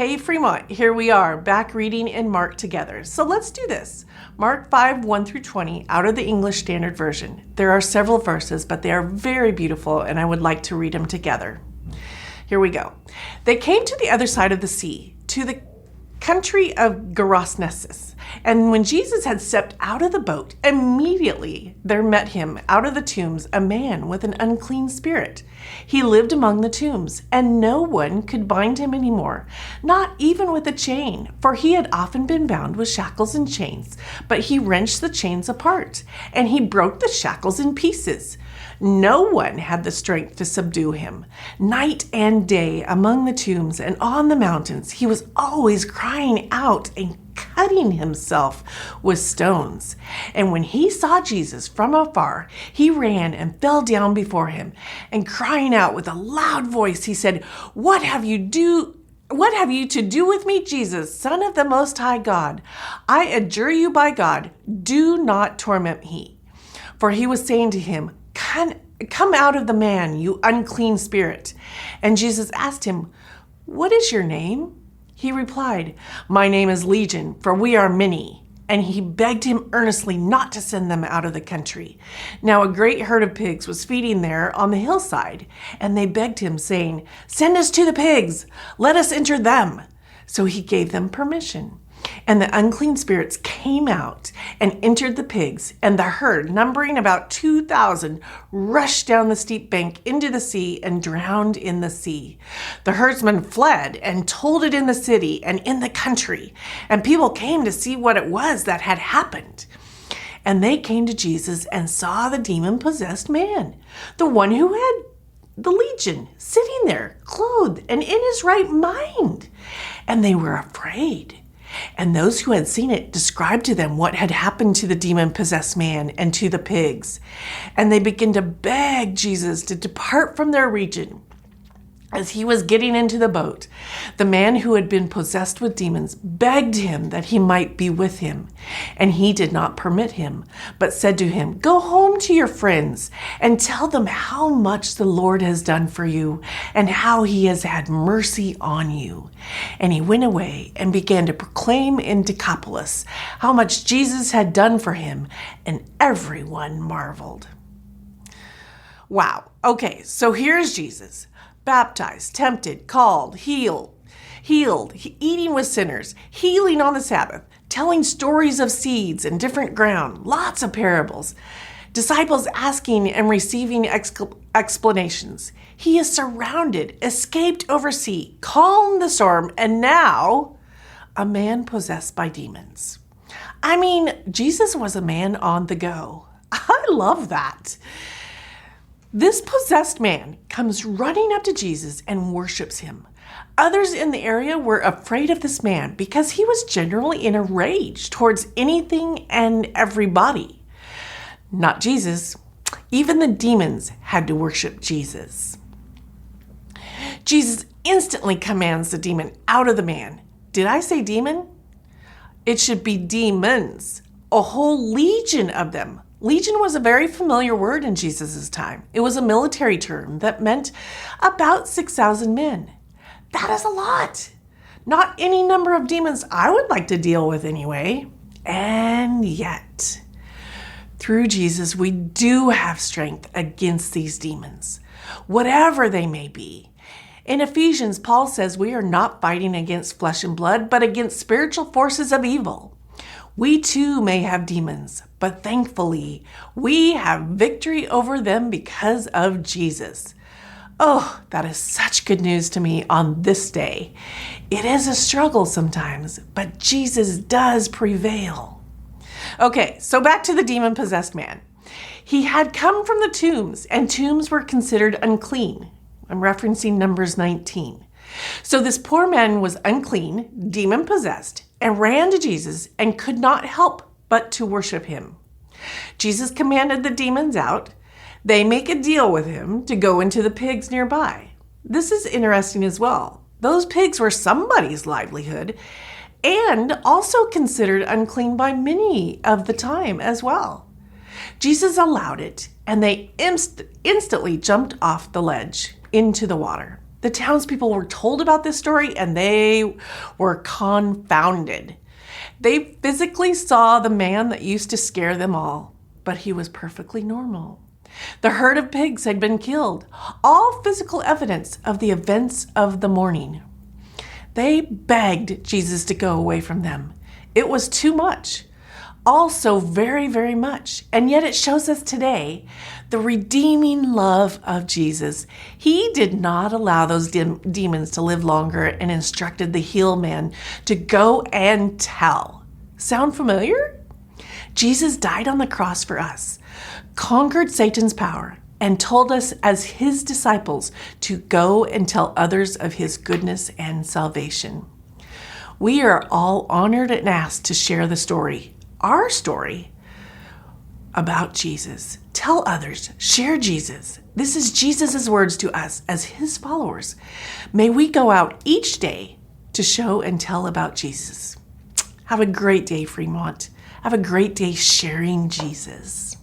Hey Fremont, here we are, back reading in Mark together. So let's do this. Mark 5, 1 through 20, out of the English Standard Version. There are several verses, but they are very beautiful, and I would like to read them together. Here we go. They came to the other side of the sea, to the country of Gerasenes. And when Jesus had stepped out of the boat, immediately there met him out of the tombs a man with an unclean spirit. He lived among the tombs, and no one could bind him anymore, not even with a chain, for he had often been bound with shackles and chains. But he wrenched the chains apart, and he broke the shackles in pieces. No one had the strength to subdue him. Night and day among the tombs and on the mountains, he was always crying out and cutting himself with stones. And when he saw Jesus from afar, he ran and fell down before him, and crying out with a loud voice, he said, What have you to do with me, Jesus, Son of the Most High God? I adjure you by God, do not torment me. For he was saying to him, Come out of the man, you unclean spirit. And Jesus asked him, What is your name? He replied, My name is Legion, for we are many. And he begged him earnestly not to send them out of the country. Now a great herd of pigs was feeding there on the hillside, and they begged him, saying, Send us to the pigs, let us enter them. So he gave them permission. And the unclean spirits came out and entered the pigs, and the herd, numbering about 2,000, rushed down the steep bank into the sea and drowned in the sea. The herdsmen fled and told it in the city and in the country, and people came to see what it was that had happened. And they came to Jesus and saw the demon-possessed man, the one who had the legion, sitting there, clothed and in his right mind. And they were afraid. And those who had seen it described to them what had happened to the demon-possessed man and to the pigs. And they began to beg Jesus to depart from their region. As he was getting into the boat, the man who had been possessed with demons begged him that he might be with him. And he did not permit him, but said to him, Go home to your friends and tell them how much the Lord has done for you and how he has had mercy on you. And he went away and began to proclaim in Decapolis how much Jesus had done for him, and everyone marveled. Wow. Okay, so here's Jesus. Baptized, tempted, called, healed, eating with sinners, healing on the Sabbath, telling stories of seeds and different ground, lots of parables, disciples asking and receiving explanations. He is surrounded, escaped over sea, calmed the storm, and now a man possessed by demons. I mean, Jesus was a man on the go. I love that. This possessed man comes running up to Jesus and worships him. Others in the area were afraid of this man because he was generally in a rage towards anything and everybody. Not Jesus. Even the demons had to worship Jesus. Jesus instantly commands the demon out of the man. Did I say demon? It should be demons. A whole legion of them. Legion was a very familiar word in Jesus' time. It was a military term that meant about 6,000 men. That is a lot. Not any number of demons I would like to deal with anyway. And yet, through Jesus, we do have strength against these demons, whatever they may be. In Ephesians, Paul says we are not fighting against flesh and blood, but against spiritual forces of evil. We too may have demons, but thankfully, we have victory over them because of Jesus. Oh, that is such good news to me on this day. It is a struggle sometimes, but Jesus does prevail. Okay, so back to the demon-possessed man. He had come from the tombs, and tombs were considered unclean. I'm referencing Numbers 19. So this poor man was unclean, demon-possessed, and ran to Jesus and could not help but to worship him. Jesus commanded the demons out. They make a deal with him to go into the pigs nearby. This is interesting as well. Those pigs were somebody's livelihood and also considered unclean by many of the time as well. Jesus allowed it, and they instantly jumped off the ledge into the water. The townspeople were told about this story and they were confounded. They physically saw the man that used to scare them all, but he was perfectly normal. The herd of pigs had been killed, all physical evidence of the events of the morning. They begged Jesus to go away from them. It was too much, also very, very much. And yet it shows us today the redeeming love of Jesus. He did not allow those demons to live longer and instructed the healed man to go and tell. Sound familiar? Jesus died on the cross for us, conquered Satan's power, and told us as his disciples to go and tell others of his goodness and salvation. We are all honored and asked to share the story, our story, about Jesus. Tell others, share Jesus. This is Jesus' words to us as his followers. May we go out each day to show and tell about Jesus. Have a great day, Fremont. Have a great day sharing Jesus.